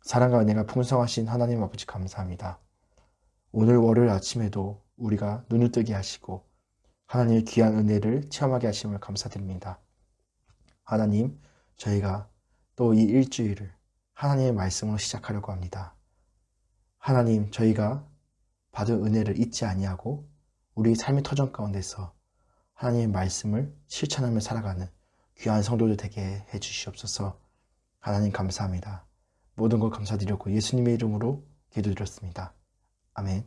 사랑과 은혜가 풍성하신 하나님 아버지 감사합니다. 오늘 월요일 아침에도 우리가 눈을 뜨게 하시고 하나님의 귀한 은혜를 체험하게 하심을 감사드립니다. 하나님, 저희가 또 이 일주일을 하나님의 말씀으로 시작하려고 합니다. 하나님, 저희가 받은 은혜를 잊지 아니하고 우리 삶의 터전 가운데서 하나님의 말씀을 실천하며 살아가는 귀한 성도들 되게 해주시옵소서. 하나님 감사합니다. 모든 걸 감사드렸고 예수님의 이름으로 기도드렸습니다. 아멘.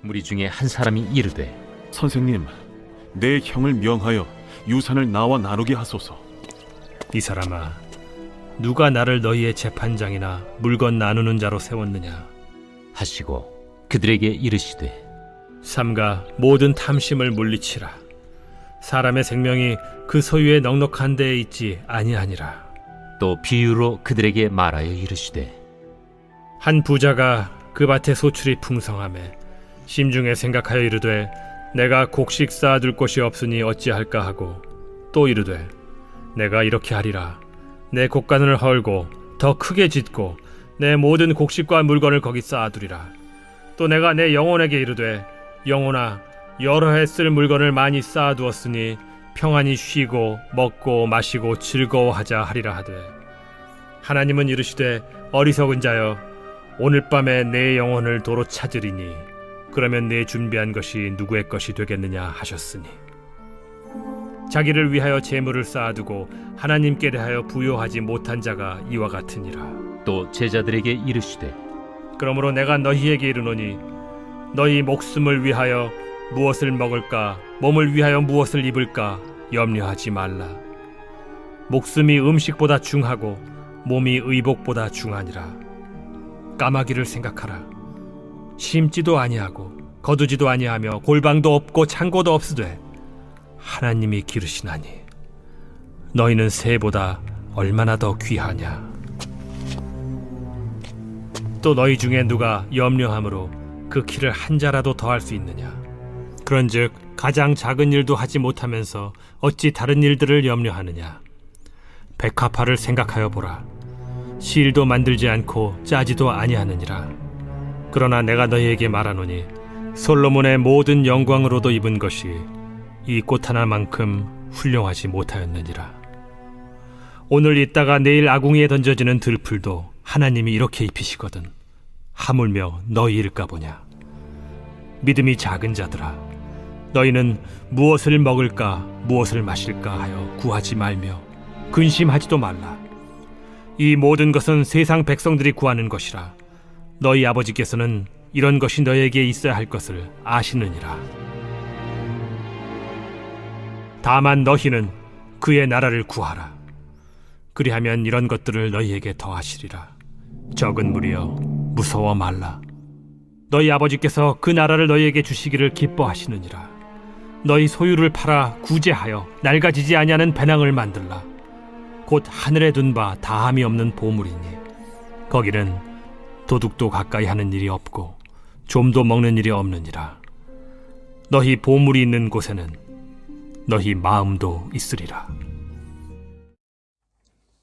무리 중에 한 사람이 이르되, 선생님, 내 형을 명하여 유산을 나와 나누게 하소서. 이 사람아, 누가 나를 너희의 재판장이나 물건 나누는 자로 세웠느냐? 하시고 그들에게 이르시되, 삼가 모든 탐심을 물리치라. 사람의 생명이 그 소유의 넉넉한 데에 있지 아니하니라. 또 비유로 그들에게 말하여 이르시되, 한 부자가 그 밭에 소출이 풍성하매 심중에 생각하여 이르되 내가 곡식 쌓아둘 곳이 없으니 어찌할까 하고, 또 이르되 내가 이렇게 하리라. 내 곡간을 헐고 더 크게 짓고 내 모든 곡식과 물건을 거기 쌓아두리라. 또 내가 내 영혼에게 이르되 영혼아 여러 해 쓸 물건을 많이 쌓아두었으니 평안히 쉬고 먹고 마시고 즐거워하자 하리라 하되 하나님은 이르시되 어리석은 자여 오늘 밤에 내 영혼을 도로 찾으리니 그러면 내 준비한 것이 누구의 것이 되겠느냐 하셨으니 자기를 위하여 재물을 쌓아두고 하나님께 대하여 부요하지 못한 자가 이와 같으니라. 또 제자들에게 이르시되 그러므로 내가 너희에게 이르노니 너희 목숨을 위하여 무엇을 먹을까 몸을 위하여 무엇을 입을까 염려하지 말라. 목숨이 음식보다 중하고 몸이 의복보다 중하니라. 까마귀를 생각하라. 심지도 아니하고 거두지도 아니하며 골방도 없고 창고도 없으되 하나님이 기르시나니 너희는 새보다 얼마나 더 귀하냐. 또 너희 중에 누가 염려함으로 그 키를 한 자라도 더할 수 있느냐. 그런즉 가장 작은 일도 하지 못하면서 어찌 다른 일들을 염려하느냐. 백합화를 생각하여 보라. 실도 만들지 않고 짜지도 아니하느니라. 그러나 내가 너희에게 말하노니 솔로몬의 모든 영광으로도 입은 것이 이 꽃 하나만큼 훌륭하지 못하였느니라. 오늘 있다가 내일 아궁이에 던져지는 들풀도 하나님이 이렇게 입히시거든 하물며 너희일까 보냐. 믿음이 작은 자들아 너희는 무엇을 먹을까 무엇을 마실까 하여 구하지 말며 근심하지도 말라. 이 모든 것은 세상 백성들이 구하는 것이라. 너희 아버지께서는 이런 것이 너희에게 있어야 할 것을 아시느니라. 다만 너희는 그의 나라를 구하라. 그리하면 이런 것들을 너희에게 더하시리라. 적은 무리여 무서워 말라. 너희 아버지께서 그 나라를 너희에게 주시기를 기뻐하시느니라. 너희 소유를 팔아 구제하여 낡아지지 아니하는 배낭을 만들라. 곧 하늘에 둔 바 다함이 없는 보물이니 거기는 도둑도 가까이 하는 일이 없고 좀도 먹는 일이 없느니라. 너희 보물이 있는 곳에는 너희 마음도 있으리라.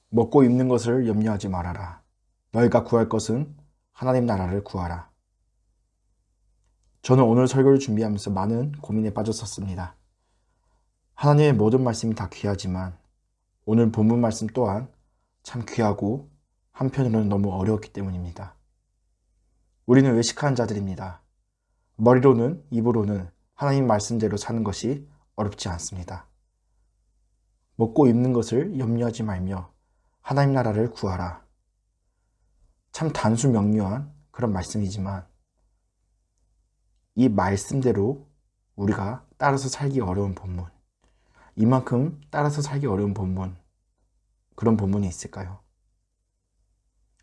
먹고 입는 것을 염려하지 말아라. 너희가 구할 것은 하나님 나라를 구하라. 저는 오늘 설교를 준비하면서 많은 고민에 빠졌었습니다. 하나님의 모든 말씀이 다 귀하지만 오늘 본문 말씀 또한 참 귀하고 한편으로는 너무 어려웠기 때문입니다. 우리는 외식하는 자들입니다. 머리로는 입으로는 하나님 말씀대로 사는 것이 어렵지 않습니다. 먹고 입는 것을 염려하지 말며 하나님 나라를 구하라. 참 단수 명료한 그런 말씀이지만 이 말씀대로 우리가 따라서 살기 어려운 본문, 이만큼 따라서 살기 어려운 본문, 그런 본문이 있을까요?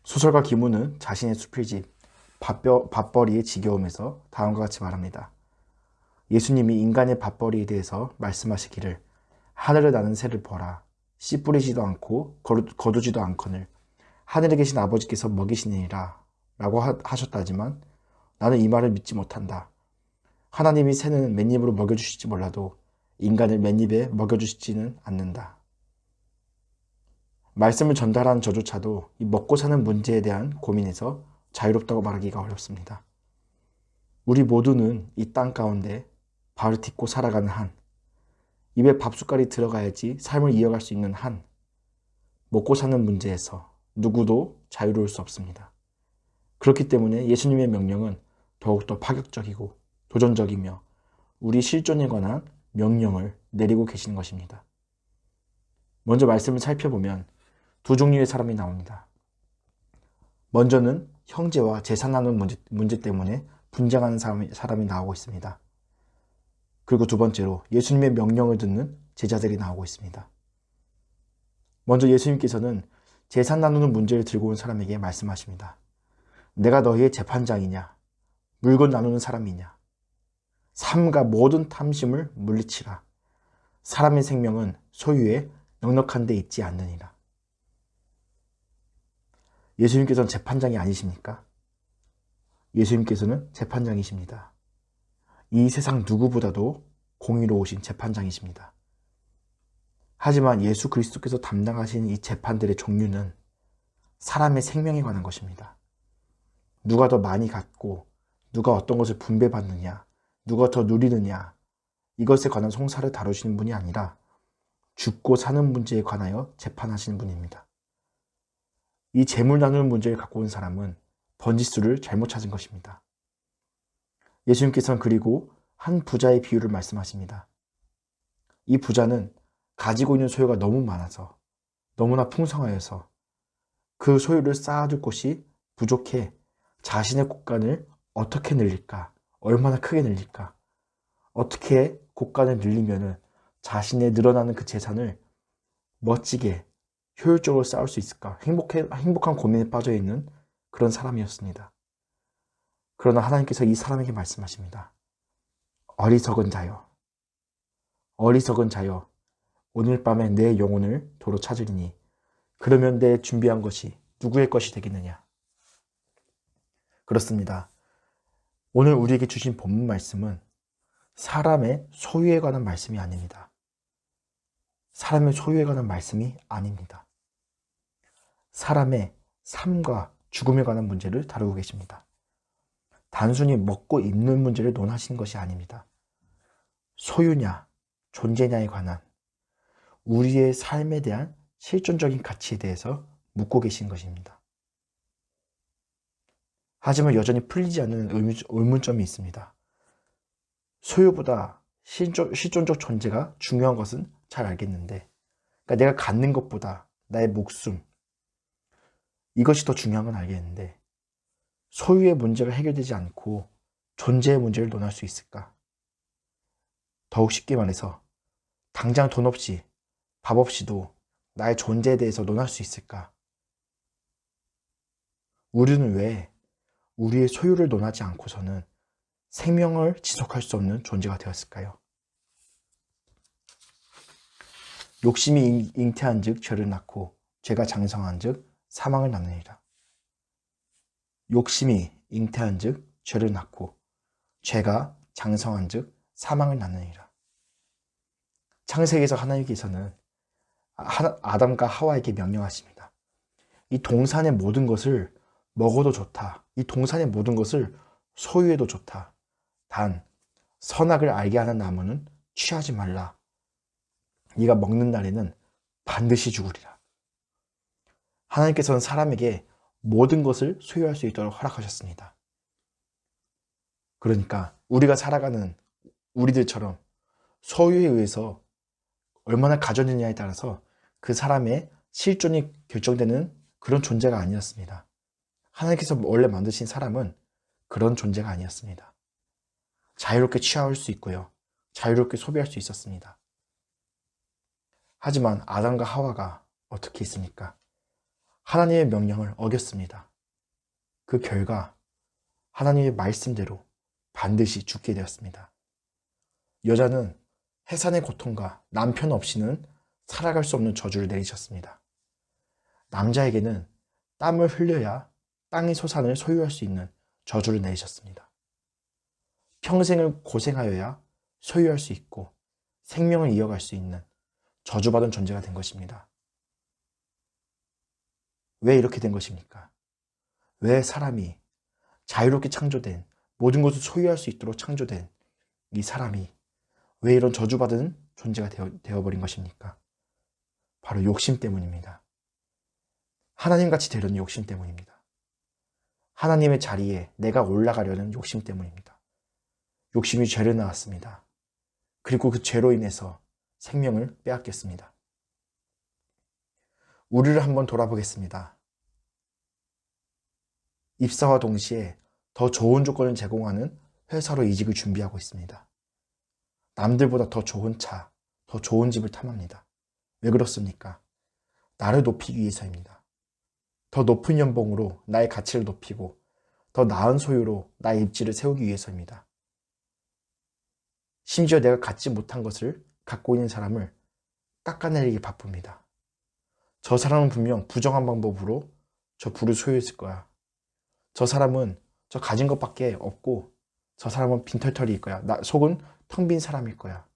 소설가 김우는 자신의 수필집 밥벌이의 지겨움에서 다음과 같이 말합니다. 예수님이 인간의 밥벌이에 대해서 말씀하시기를 하늘에 나는 새를 보라. 씨 뿌리지도 않고 거두지도 않거늘 하늘에 계신 아버지께서 먹이시니라 라고 하셨다지만 나는 이 말을 믿지 못한다. 하나님이 새는 맨입으로 먹여주실지 몰라도 인간을 맨입에 먹여주시지는 않는다. 말씀을 전달한 저조차도 이 먹고 사는 문제에 대한 고민에서 자유롭다고 말하기가 어렵습니다. 우리 모두는 이 땅 가운데 발을 딛고 살아가는 한, 입에 밥숟갈이 들어가야지 삶을 이어갈 수 있는 한, 먹고 사는 문제에서 누구도 자유로울 수 없습니다. 그렇기 때문에 예수님의 명령은 더욱더 파격적이고 도전적이며 우리 실존에 관한 명령을 내리고 계시는 것입니다. 먼저 말씀을 살펴보면 두 종류의 사람이 나옵니다. 먼저는 형제와 재산 나누는 문제 때문에 분쟁하는 사람이 나오고 있습니다. 그리고 두 번째로 예수님의 명령을 듣는 제자들이 나오고 있습니다. 먼저 예수님께서는 재산 나누는 문제를 들고 온 사람에게 말씀하십니다. 내가 너희의 재판장이냐? 물건 나누는 사람이냐? 삶과 모든 탐심을 물리치라. 사람의 생명은 소유에 넉넉한 데 있지 않느니라. 예수님께서는 재판장이 아니십니까? 예수님께서는 재판장이십니다. 이 세상 누구보다도 공의로우신 재판장이십니다. 하지만 예수 그리스도께서 담당하신 이 재판들의 종류는 사람의 생명에 관한 것입니다. 누가 더 많이 갖고 누가 어떤 것을 분배받느냐, 누가 더 누리느냐, 이것에 관한 송사를 다루시는 분이 아니라 죽고 사는 문제에 관하여 재판하시는 분입니다. 이 재물 나누는 문제를 갖고 온 사람은 번지수를 잘못 찾은 것입니다. 예수님께서는 그리고 한 부자의 비유를 말씀하십니다. 이 부자는 가지고 있는 소유가 너무 많아서, 너무나 풍성하여서 그 소유를 쌓아둘 곳이 부족해 자신의 곳간을 어떻게 늘릴까, 얼마나 크게 늘릴까, 어떻게 곳간을 늘리면은 자신의 늘어나는 그 재산을 멋지게 효율적으로 쌓을 수 있을까, 행복한 고민에 빠져 있는 그런 사람이었습니다. 그러나 하나님께서 이 사람에게 말씀하십니다. 어리석은 자여, 어리석은 자여, 오늘 밤에 내 영혼을 도로 찾으리니 그러면 내 준비한 것이 누구의 것이 되겠느냐. 그렇습니다. 오늘 우리에게 주신 본문 말씀은 사람의 소유에 관한 말씀이 아닙니다. 사람의 소유에 관한 말씀이 아닙니다. 사람의 삶과 죽음에 관한 문제를 다루고 계십니다. 단순히 먹고 입는 문제를 논하시는 것이 아닙니다. 소유냐, 존재냐에 관한 우리의 삶에 대한 실존적인 가치에 대해서 묻고 계신 것입니다. 하지만 여전히 풀리지 않는 의문점이 있습니다. 소유보다 실존적 존재가 중요한 것은 잘 알겠는데, 그러니까 내가 갖는 것보다 나의 목숨, 이것이 더 중요한 건 알겠는데 소유의 문제가 해결되지 않고 존재의 문제를 논할 수 있을까? 더욱 쉽게 말해서 당장 돈 없이 밥 없이도 나의 존재에 대해서 논할 수 있을까? 우리는 왜 우리의 소유를 논하지 않고서는 생명을 지속할 수 없는 존재가 되었을까요? 욕심이 잉태한 즉 죄를 낳고 죄가 장성한 즉 사망을 낳느니라. 욕심이 잉태한 즉 죄를 낳고 죄가 장성한 즉 사망을 낳느니라. 창세기에서 하나님께서는 아담과 하와에게 명령하십니다. 이 동산의 모든 것을 먹어도 좋다. 이 동산의 모든 것을 소유해도 좋다. 단 선악을 알게 하는 나무는 취하지 말라. 네가 먹는 날에는 반드시 죽으리라. 하나님께서는 사람에게 모든 것을 소유할 수 있도록 허락하셨습니다. 그러니까 우리가 살아가는 우리들처럼 소유에 의해서 얼마나 가졌느냐에 따라서 그 사람의 실존이 결정되는 그런 존재가 아니었습니다. 하나님께서 원래 만드신 사람은 그런 존재가 아니었습니다. 자유롭게 취할 수 있고요. 자유롭게 소비할 수 있었습니다. 하지만 아담과 하와가 어떻게 했습니까? 하나님의 명령을 어겼습니다. 그 결과 하나님의 말씀대로 반드시 죽게 되었습니다. 여자는 해산의 고통과 남편 없이는 살아갈 수 없는 저주를 내리셨습니다. 남자에게는 땀을 흘려야 땅의 소산을 소유할 수 있는 저주를 내리셨습니다. 평생을 고생하여야 소유할 수 있고 생명을 이어갈 수 있는 저주받은 존재가 된 것입니다. 왜 이렇게 된 것입니까? 왜 사람이 자유롭게 창조된 모든 것을 소유할 수 있도록 창조된 이 사람이 왜 이런 저주받은 존재가 되어버린 것입니까? 바로 욕심 때문입니다. 하나님같이 되려는 욕심 때문입니다. 하나님의 자리에 내가 올라가려는 욕심 때문입니다. 욕심이 죄를 낳았습니다. 그리고 그 죄로 인해서 생명을 빼앗겼습니다. 우리를 한번 돌아보겠습니다. 입사와 동시에 더 좋은 조건을 제공하는 회사로 이직을 준비하고 있습니다. 남들보다 더 좋은 차, 더 좋은 집을 탐합니다. 왜 그렇습니까? 나를 높이기 위해서입니다. 더 높은 연봉으로 나의 가치를 높이고 더 나은 소유로 나의 입지를 세우기 위해서입니다. 심지어 내가 갖지 못한 것을 갖고 있는 사람을 깎아내리기 바쁩니다. 저 사람은 분명 부정한 방법으로 저 부를 소유했을 거야. 저 사람은 저 가진 것밖에 없고 저 사람은 빈털털이일 거야. 속은 텅 빈 사람일 거야.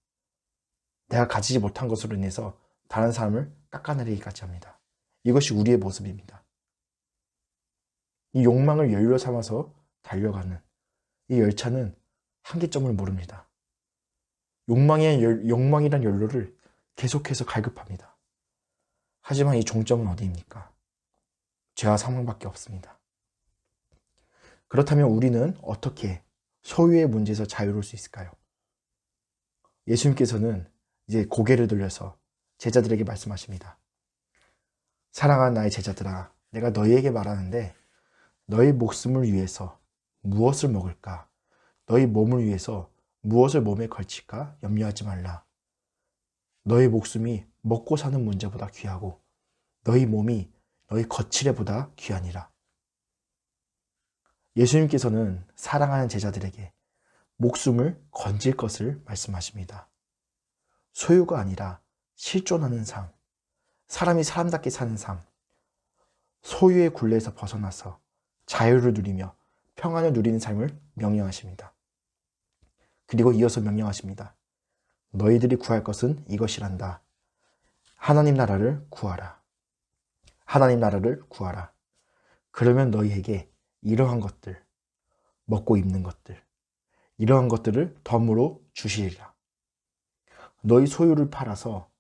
내가 가지지 못한 것으로 인해서 다른 사람을 깎아내리기까지 합니다. 이것이 우리의 모습입니다. 이 욕망을 연료 삼아서 달려가는 이 열차는 한계점을 모릅니다. 욕망이란 연료를 계속해서 갈급합니다. 하지만 이 종점은 어디입니까? 죄와 사망밖에 없습니다. 그렇다면 우리는 어떻게 소유의 문제에서 자유로울 수 있을까요? 예수님께서는 이제 고개를 돌려서 제자들에게 말씀하십니다. 사랑하는 나의 제자들아, 내가 너희에게 말하는데 너희 목숨을 위해서 무엇을 먹을까? 너희 몸을 위해서 무엇을 몸에 걸칠까? 염려하지 말라. 너희 목숨이 먹고 사는 문제보다 귀하고 너희 몸이 너희 거칠애보다 귀하니라. 예수님께서는 사랑하는 제자들에게 목숨을 건질 것을 말씀하십니다. 소유가 아니라 실존하는 삶, 사람이 사람답게 사는 삶, 소유의 굴레에서 벗어나서 자유를 누리며 평안을 누리는 삶을 명령하십니다. 그리고 이어서 명령하십니다. 너희들이 구할 것은 이것이란다. 하나님 나라를 구하라. 하나님 나라를 구하라. 그러면 너희에게 이러한 것들, 먹고 입는 것들, 이러한 것들을 덤으로 주시리라. 너희 소유를 팔아서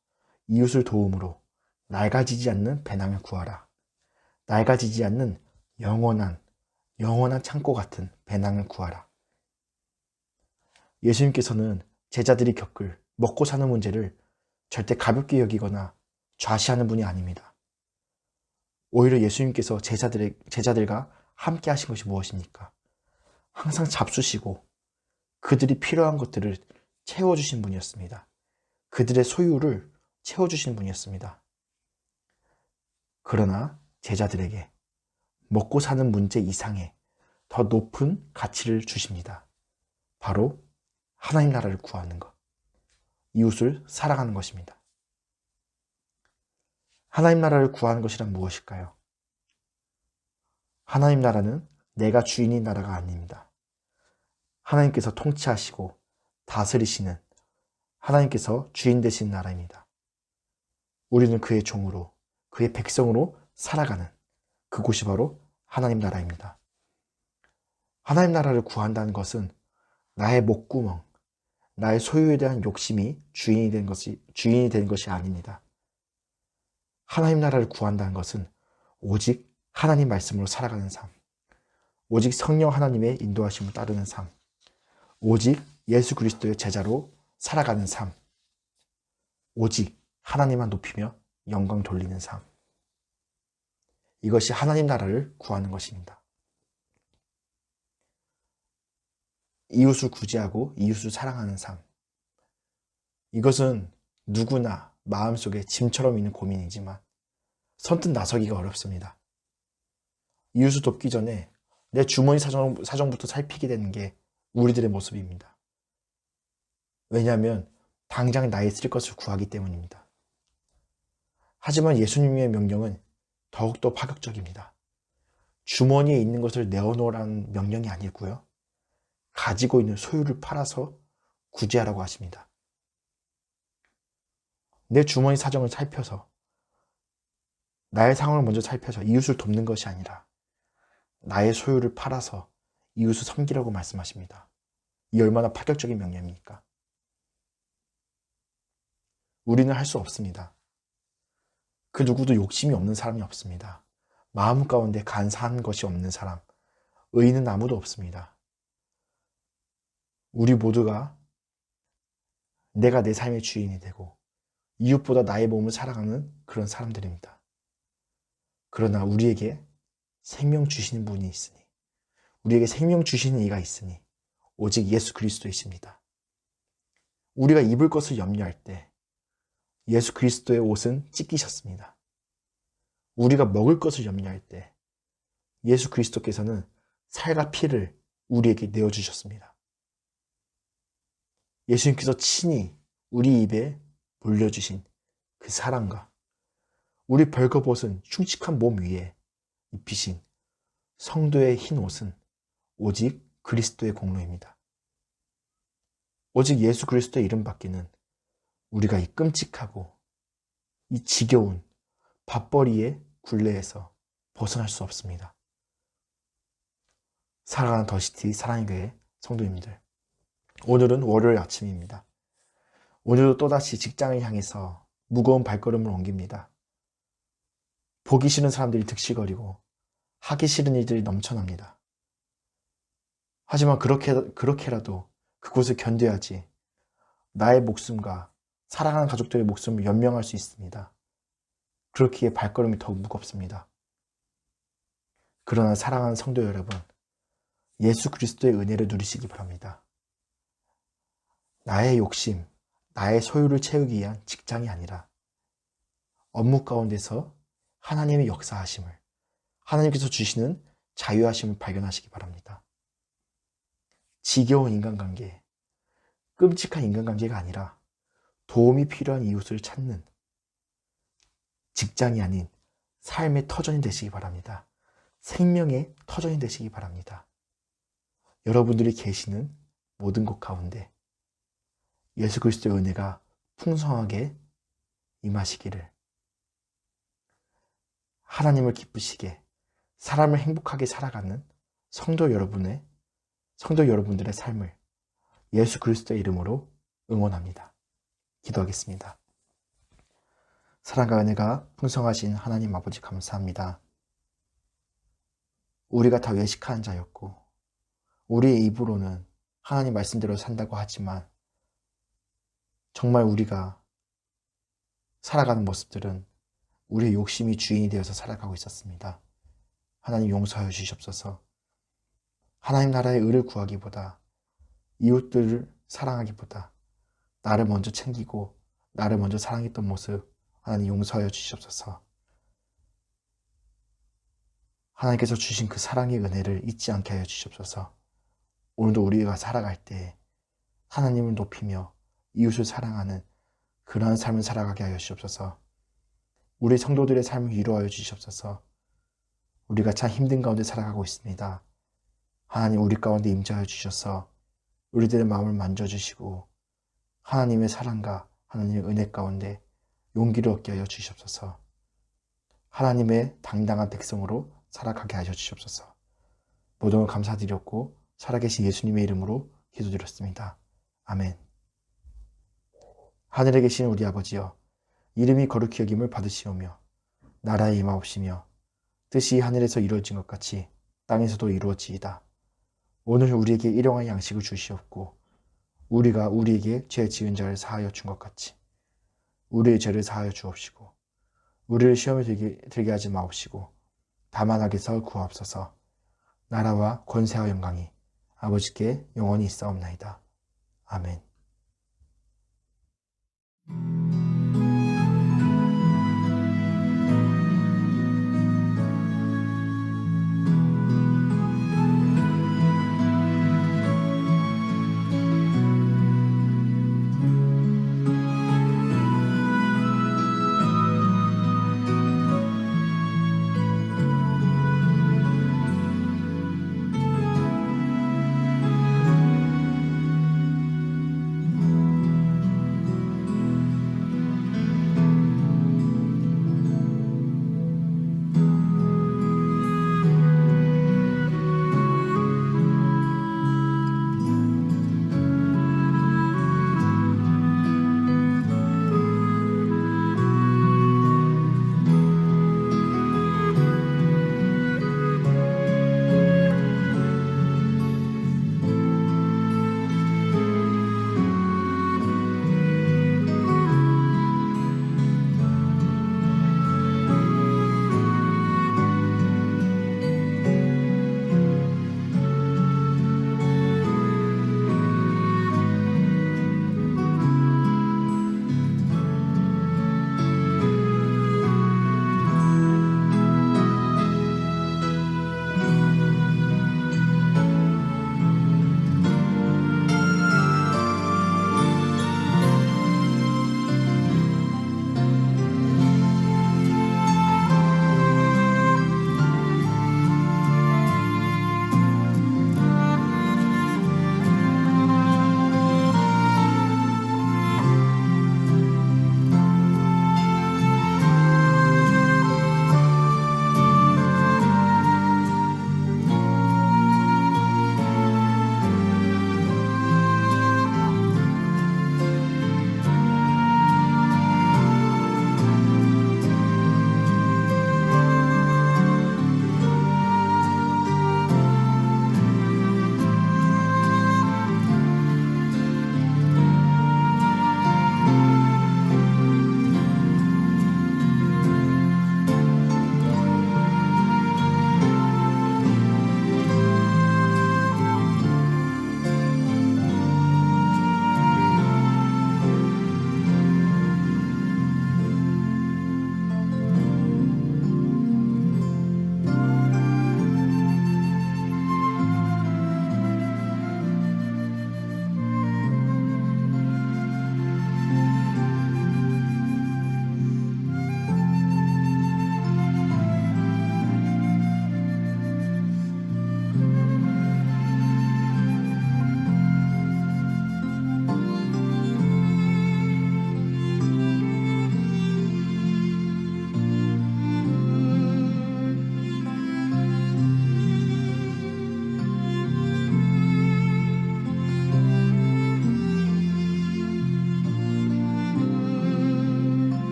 이웃을 도움으로 낡아지지 않는 배낭을 구하라. 낡아지지 않는 영원한 창고 같은 배낭을 구하라. 예수님께서는 제자들이 겪을 먹고 사는 문제를 절대 가볍게 여기거나 좌시하는 분이 아닙니다. 오히려 예수님께서 제자들과 함께 하신 것이 무엇입니까? 항상 잡수시고 그들이 필요한 것들을 채워주신 분이었습니다. 그들의 소유를 채워주신 분이었습니다. 그러나 제자들에게 먹고 사는 문제 이상의 더 높은 가치를 주십니다. 바로 하나님 나라를 구하는 것, 이웃을 사랑하는 것입니다. 하나님 나라를 구하는 것이란 무엇일까요? 하나님 나라는 내가 주인인 나라가 아닙니다. 하나님께서 통치하시고 다스리시는 하나님께서 주인 되신 나라입니다. 우리는 그의 종으로, 그의 백성으로 살아가는 그곳이 바로 하나님 나라입니다. 하나님 나라를 구한다는 것은 나의 목구멍, 나의 소유에 대한 욕심이 주인이 된 것이 아닙니다. 하나님 나라를 구한다는 것은 오직 하나님 말씀으로 살아가는 삶, 오직 성령 하나님의 인도하심을 따르는 삶, 오직 예수 그리스도의 제자로 살아가는 삶, 오직 하나님만 높이며 영광 돌리는 삶. 이것이 하나님 나라를 구하는 것입니다. 이웃을 구제하고 이웃을 사랑하는 삶. 이것은 누구나 마음속에 짐처럼 있는 고민이지만 선뜻 나서기가 어렵습니다. 이웃을 돕기 전에 내 주머니 사정부터 살피게 되는 게 우리들의 모습입니다. 왜냐하면 당장 나의 쓸 것을 구하기 때문입니다. 하지만 예수님의 명령은 더욱더 파격적입니다. 주머니에 있는 것을 내어놓으라는 명령이 아니고요. 가지고 있는 소유를 팔아서 구제하라고 하십니다. 내 주머니 사정을 살펴서 나의 상황을 먼저 살펴서 이웃을 돕는 것이 아니라 나의 소유를 팔아서 이웃을 섬기라고 말씀하십니다. 이 얼마나 파격적인 명령입니까? 우리는 할 수 없습니다. 그 누구도 욕심이 없는 사람이 없습니다. 마음 가운데 간사한 것이 없는 사람, 의인은 아무도 없습니다. 우리 모두가 내가 내 삶의 주인이 되고 이웃보다 나의 몸을 사랑하는 그런 사람들입니다. 그러나 우리에게 생명 주시는 분이 있으니, 우리에게 생명 주시는 이가 있으니 오직 예수 그리스도이십니다. 우리가 입을 것을 염려할 때 예수 그리스도의 옷은 찢기셨습니다. 우리가 먹을 것을 염려할 때 예수 그리스도께서는 살과 피를 우리에게 내어주셨습니다. 예수님께서 친히 우리 입에 물려주신 그 사랑과 우리 벌거벗은 흉측한 몸 위에 입히신 성도의 흰 옷은 오직 그리스도의 공로입니다. 오직 예수 그리스도의 이름 밖에는 우리가 이 끔찍하고 이 지겨운 밥벌이의 굴레에서 벗어날 수 없습니다. 사랑하는 더시티 사랑의 교회 성도님들, 오늘은 월요일 아침입니다. 오늘도 또다시 직장을 향해서 무거운 발걸음을 옮깁니다. 보기 싫은 사람들이 득실거리고 하기 싫은 일들이 넘쳐납니다. 하지만 그렇게라도 그곳을 견뎌야지 나의 목숨과 사랑하는 가족들의 목숨을 연명할 수 있습니다. 그렇기에 발걸음이 더욱 무겁습니다. 그러나 사랑하는 성도 여러분, 예수 그리스도의 은혜를 누리시기 바랍니다. 나의 욕심, 나의 소유를 채우기 위한 직장이 아니라 업무 가운데서 하나님의 역사하심을, 하나님께서 주시는 자유하심을 발견하시기 바랍니다. 지겨운 인간관계, 끔찍한 인간관계가 아니라 도움이 필요한 이웃을 찾는 직장이 아닌 삶의 터전이 되시기 바랍니다. 생명의 터전이 되시기 바랍니다. 여러분들이 계시는 모든 곳 가운데 예수 그리스도의 은혜가 풍성하게 임하시기를, 하나님을 기쁘시게 사람을 행복하게 살아가는 성도 여러분들의 삶을 예수 그리스도의 이름으로 응원합니다. 기도하겠습니다. 사랑과 은혜가 풍성하신 하나님 아버지 감사합니다. 우리가 다 외식하는 자였고 우리의 입으로는 하나님 말씀대로 산다고 하지만 정말 우리가 살아가는 모습들은 우리의 욕심이 주인이 되어서 살아가고 있었습니다. 하나님 용서하여 주시옵소서. 하나님 나라의 의를 구하기보다, 이웃들을 사랑하기보다 나를 먼저 챙기고 나를 먼저 사랑했던 모습 하나님 용서하여 주시옵소서. 하나님께서 주신 그 사랑의 은혜를 잊지 않게 하여 주시옵소서. 오늘도 우리가 살아갈 때 하나님을 높이며 이웃을 사랑하는 그러한 삶을 살아가게 하여 주시옵소서. 우리 성도들의 삶을 위로하여 주시옵소서. 우리가 참 힘든 가운데 살아가고 있습니다. 하나님 우리 가운데 임재하여 주셔서 우리들의 마음을 만져주시고 하나님의 사랑과 하나님의 은혜 가운데 용기를 얻게 하여 주시옵소서. 하나님의 당당한 백성으로 살아가게 하여 주시옵소서. 모든 걸 감사드렸고 살아계신 예수님의 이름으로 기도드렸습니다. 아멘. 하늘에 계신 우리 아버지여, 이름이 거룩히 여김을 받으시오며 나라의 임하옵시며 뜻이 하늘에서 이루어진 것 같이 땅에서도 이루어지이다. 오늘 우리에게 일용할 양식을 주시옵고 우리가 우리에게 죄 지은 자를 사하여 준 것 같이 우리의 죄를 사하여 주옵시고 우리를 시험에 들게 하지 마옵시고 다만 악에서 구하옵소서. 나라와 권세와 영광이 아버지께 영원히 있사옵나이다. 아멘.